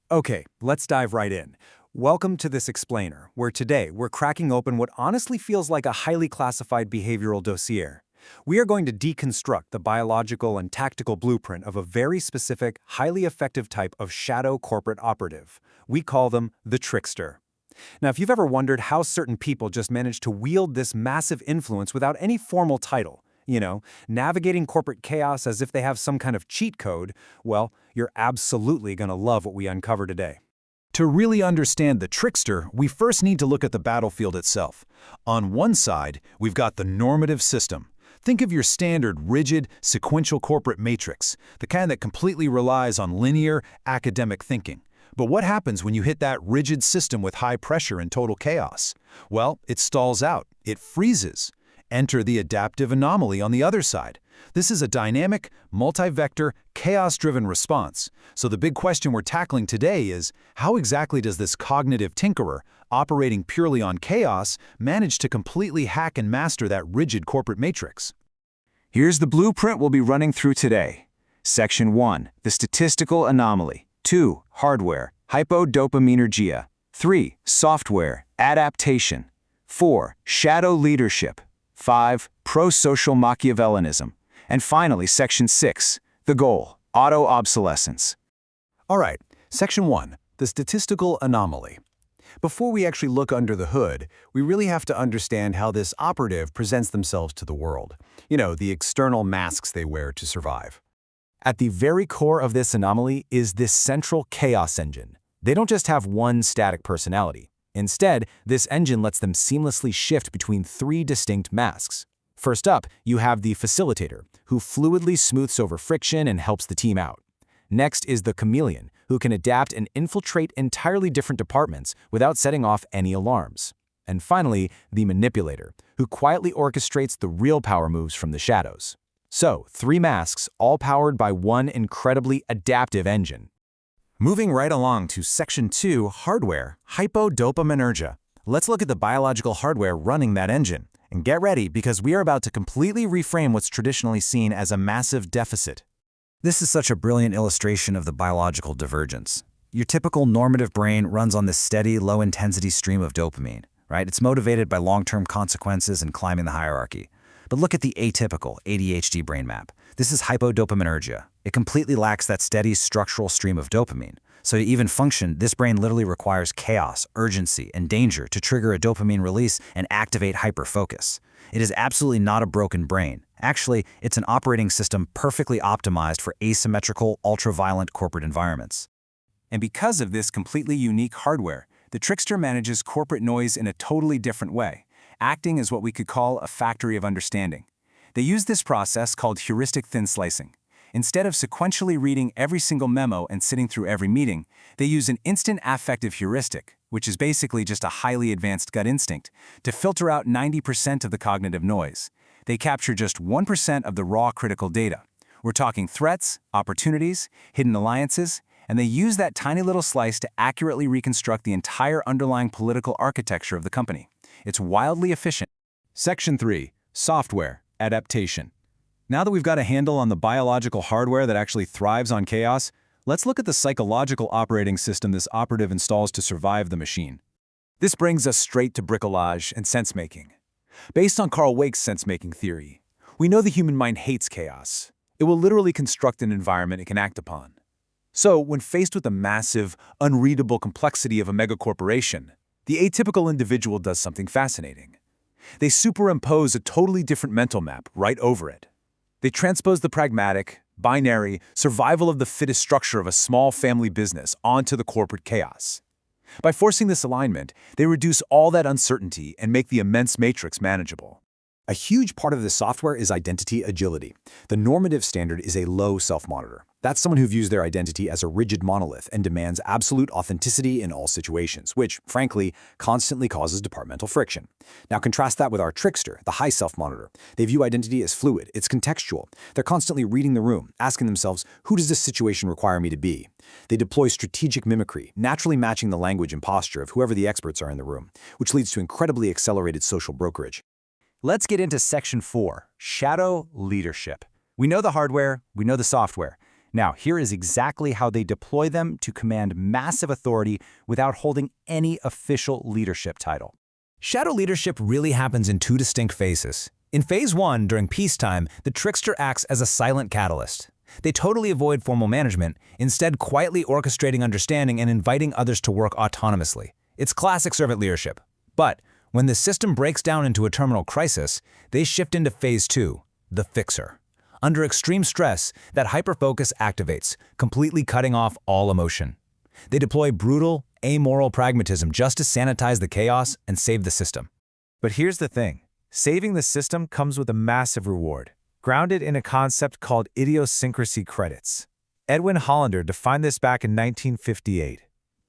Okay, let's dive right in. Welcome to this explainer, where today we're cracking open what honestly feels like a highly classified behavioral dossier. We are going to deconstruct the biological and tactical blueprint of a very specific, highly effective type of shadow corporate operative. We call them the trickster. Now, if you've ever wondered how certain people just manage to wield this massive influence without any formal title, navigating corporate chaos as if they have some kind of cheat code, well, you're absolutely going to love what we uncover today. To really understand the trickster, we first need to look at the battlefield itself. On one side, we've got the normative system. Think of your standard, rigid, sequential corporate matrix, the kind that completely relies on linear, academic thinking. But what happens when you hit that rigid system with high pressure and total chaos? Well, it stalls out. It freezes. Enter the adaptive anomaly on the other side. This is a dynamic, multi-vector, chaos-driven response. So the big question we're tackling today is, how exactly does this cognitive tinkerer, operating purely on chaos, manage to completely hack and master that rigid corporate matrix? Here's the blueprint we'll be running through today. Section 1, the statistical anomaly. 2, hardware, hypodopaminergia. 3, software, adaptation. 4, shadow leadership. 5, prosocial machiavellianism. And finally, Section 6, the goal, auto-obsolescence. All right, Section 1, the statistical anomaly. Before we actually look under the hood, we really have to understand how this operative presents themselves to the world. The external masks they wear to survive. At the very core of this anomaly is this central chaos engine. They don't just have one static personality. Instead, this engine lets them seamlessly shift between 3 distinct masks. First up, you have the facilitator, who fluidly smooths over friction and helps the team out. Next is the chameleon, who can adapt and infiltrate entirely different departments without setting off any alarms. And finally, the manipulator, who quietly orchestrates the real power moves from the shadows. So, 3 masks, all powered by one incredibly adaptive engine. Moving right along to Section 2, hardware, hypodopaminergia. Let's look at the biological hardware running that engine. And get ready, because we are about to completely reframe what's traditionally seen as a massive deficit. This is such a brilliant illustration of the biological divergence. Your typical normative brain runs on this steady, low-intensity stream of dopamine, right? It's motivated by long-term consequences and climbing the hierarchy. But look at the atypical ADHD brain map. This is hypodopaminergia. It completely lacks that steady structural stream of dopamine. So to even function, this brain literally requires chaos, urgency, and danger to trigger a dopamine release and activate hyperfocus. It is absolutely not a broken brain. Actually, it's an operating system perfectly optimized for asymmetrical, ultra-violent corporate environments. And because of this completely unique hardware, the trickster manages corporate noise in a totally different way, acting as what we could call a factory of understanding. They use this process called heuristic thin slicing. Instead of sequentially reading every single memo and sitting through every meeting, they use an instant affective heuristic, which is basically just a highly advanced gut instinct, to filter out 90% of the cognitive noise. They capture just 1% of the raw critical data. We're talking threats, opportunities, hidden alliances, and they use that tiny little slice to accurately reconstruct the entire underlying political architecture of the company. It's wildly efficient. Section 3, software, adaptation. Now that we've got a handle on the biological hardware that actually thrives on chaos, let's look at the psychological operating system this operative installs to survive the machine. This brings us straight to bricolage and sense-making. Based on Carl Wake's sense-making theory, we know the human mind hates chaos. It will literally construct an environment it can act upon. So, when faced with the massive, unreadable complexity of a megacorporation, the atypical individual does something fascinating. They superimpose a totally different mental map right over it. They transpose the pragmatic, binary, survival of the fittest structure of a small family business onto the corporate chaos. By forcing this alignment, they reduce all that uncertainty and make the immense matrix manageable. A huge part of this software is identity agility. The normative standard is a low self-monitor. That's someone who views their identity as a rigid monolith and demands absolute authenticity in all situations, which, frankly, constantly causes departmental friction. Now contrast that with our trickster, the high self-monitor. They view identity as fluid, it's contextual. They're constantly reading the room, asking themselves, who does this situation require me to be? They deploy strategic mimicry, naturally matching the language and posture of whoever the experts are in the room, which leads to incredibly accelerated social brokerage. Let's get into Section 4, shadow leadership. We know the hardware, we know the software. Now, here is exactly how they deploy them to command massive authority without holding any official leadership title. Shadow leadership really happens in two distinct phases. In Phase 1, during peacetime, the trickster acts as a silent catalyst. They totally avoid formal management, instead quietly orchestrating understanding and inviting others to work autonomously. It's classic servant leadership. But when the system breaks down into a terminal crisis, they shift into Phase 2, the fixer. Under extreme stress, that hyperfocus activates, completely cutting off all emotion. They deploy brutal, amoral pragmatism just to sanitize the chaos and save the system. But here's the thing. Saving the system comes with a massive reward, grounded in a concept called idiosyncrasy credits. Edwin Hollander defined this back in 1958.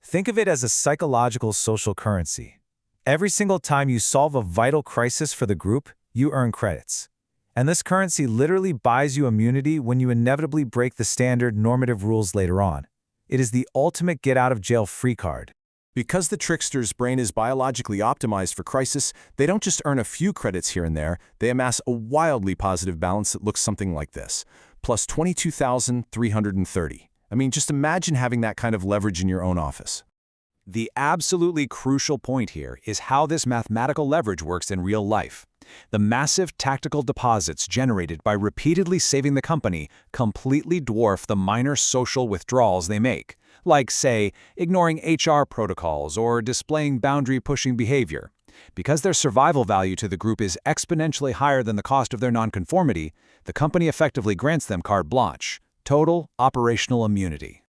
Think of it as a psychological social currency. Every single time you solve a vital crisis for the group, you earn credits. And this currency literally buys you immunity when you inevitably break the standard normative rules later on. It is the ultimate get-out-of-jail-free card. Because the trickster's brain is biologically optimized for crisis, they don't just earn a few credits here and there, they amass a wildly positive balance that looks something like this, plus 22,330. I mean, just imagine having that kind of leverage in your own office. The absolutely crucial point here is how this mathematical leverage works in real life. The massive tactical deposits generated by repeatedly saving the company completely dwarf the minor social withdrawals they make, like, say, ignoring HR protocols or displaying boundary-pushing behavior. Because their survival value to the group is exponentially higher than the cost of their nonconformity, the company effectively grants them carte blanche, total operational immunity.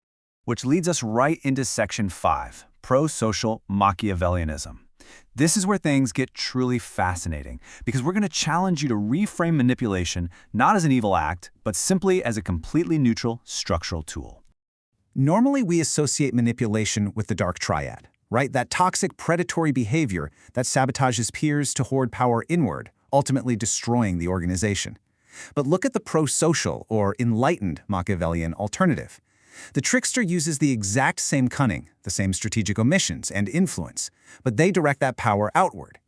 Which leads us right into Section 5, prosocial Machiavellianism. This is where things get truly fascinating, because we're going to challenge you to reframe manipulation not as an evil act, but simply as a completely neutral structural tool. Normally, we associate manipulation with the dark triad, right? That toxic predatory behavior that sabotages peers to hoard power inward, ultimately destroying the organization. But look at the prosocial or enlightened Machiavellian alternative. The trickster uses the exact same cunning, the same strategic omissions and influence, but they direct that power outward.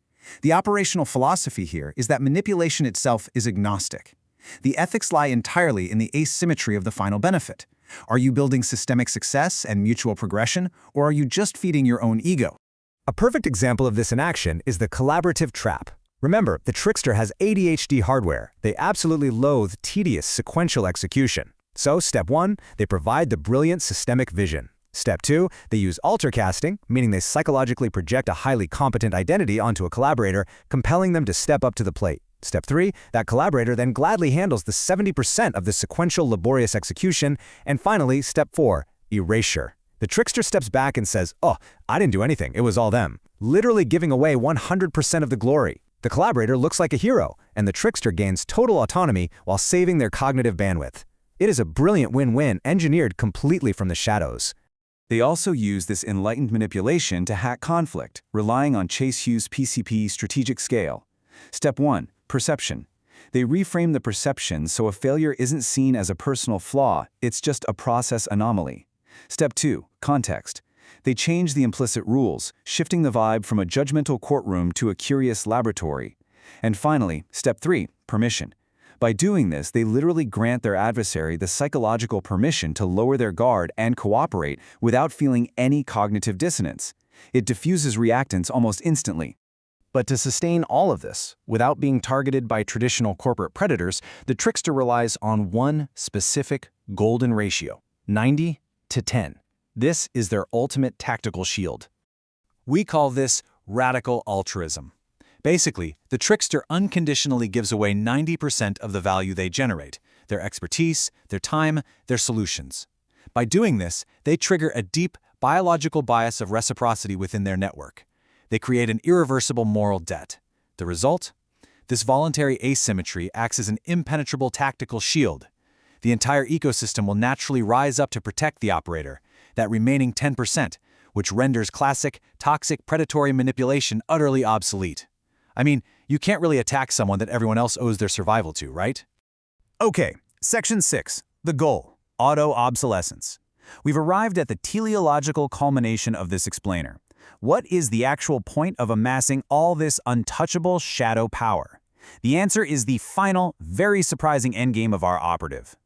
The operational philosophy here is that manipulation itself is agnostic. The ethics lie entirely in the asymmetry of the final benefit. Are you building systemic success and mutual progression, or are you just feeding your own ego? A perfect example of this in action is the collaborative trap. Remember, the trickster has ADHD hardware. They absolutely loathe tedious sequential execution. So, step 1, they provide the brilliant systemic vision. Step 2, they use altercasting, meaning they psychologically project a highly competent identity onto a collaborator, compelling them to step up to the plate. Step 3, that collaborator then gladly handles the 70% of the sequential laborious execution. And finally, step 4, erasure. The trickster steps back and says, "Oh, I didn't do anything, it was all them," literally giving away 100% of the glory. The collaborator looks like a hero, and the trickster gains total autonomy while saving their cognitive bandwidth. It is a brilliant win-win engineered completely from the shadows. They also use this enlightened manipulation to hack conflict, relying on Chase Hughes' PCP strategic scale. Step 1, perception. They reframe the perception so a failure isn't seen as a personal flaw, it's just a process anomaly. Step 2, context. They change the implicit rules, shifting the vibe from a judgmental courtroom to a curious laboratory. And finally, step 3, permission. By doing this, they literally grant their adversary the psychological permission to lower their guard and cooperate without feeling any cognitive dissonance. It diffuses reactance almost instantly. But to sustain all of this, without being targeted by traditional corporate predators, the trickster relies on one specific golden ratio, 90-10. This is their ultimate tactical shield. We call this radical altruism. Basically, the trickster unconditionally gives away 90% of the value they generate, their expertise, their time, their solutions. By doing this, they trigger a deep biological bias of reciprocity within their network. They create an irreversible moral debt. The result? This voluntary asymmetry acts as an impenetrable tactical shield. The entire ecosystem will naturally rise up to protect the operator, that remaining 10%, which renders classic, toxic predatory manipulation utterly obsolete. I mean, you can't really attack someone that everyone else owes their survival to, right? Okay, Section 6, the goal, auto-obsolescence. We've arrived at the teleological culmination of this explainer. What is the actual point of amassing all this untouchable shadow power? The answer is the final, very surprising endgame of our operative.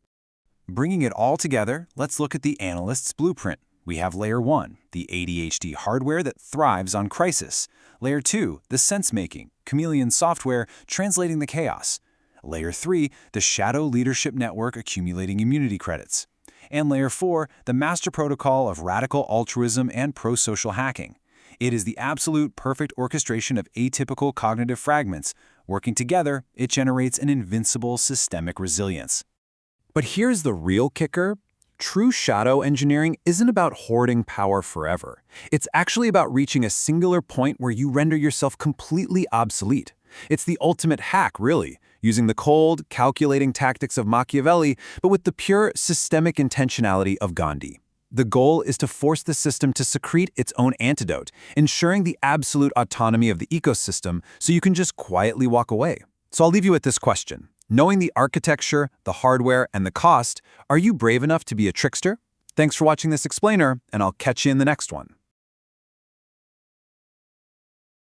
Bringing it all together, let's look at the analyst's blueprint. We have Layer 1, the ADHD hardware that thrives on crisis. Layer 2, the sense-making, chameleon software translating the chaos. Layer 3, the shadow leadership network accumulating immunity credits. And Layer 4, the master protocol of radical altruism and prosocial hacking. It is the absolute perfect orchestration of atypical cognitive fragments. Working together, it generates an invincible systemic resilience. But here's the real kicker. True shadow engineering isn't about hoarding power forever. It's actually about reaching a singular point where you render yourself completely obsolete. It's the ultimate hack, really, using the cold, calculating tactics of Machiavelli, but with the pure, systemic intentionality of Gandhi. The goal is to force the system to secrete its own antidote, ensuring the absolute autonomy of the ecosystem so you can just quietly walk away. So I'll leave you with this question. Knowing the architecture, the hardware, and the cost, are you brave enough to be a trickster? Thanks for watching this explainer, and I'll catch you in the next one.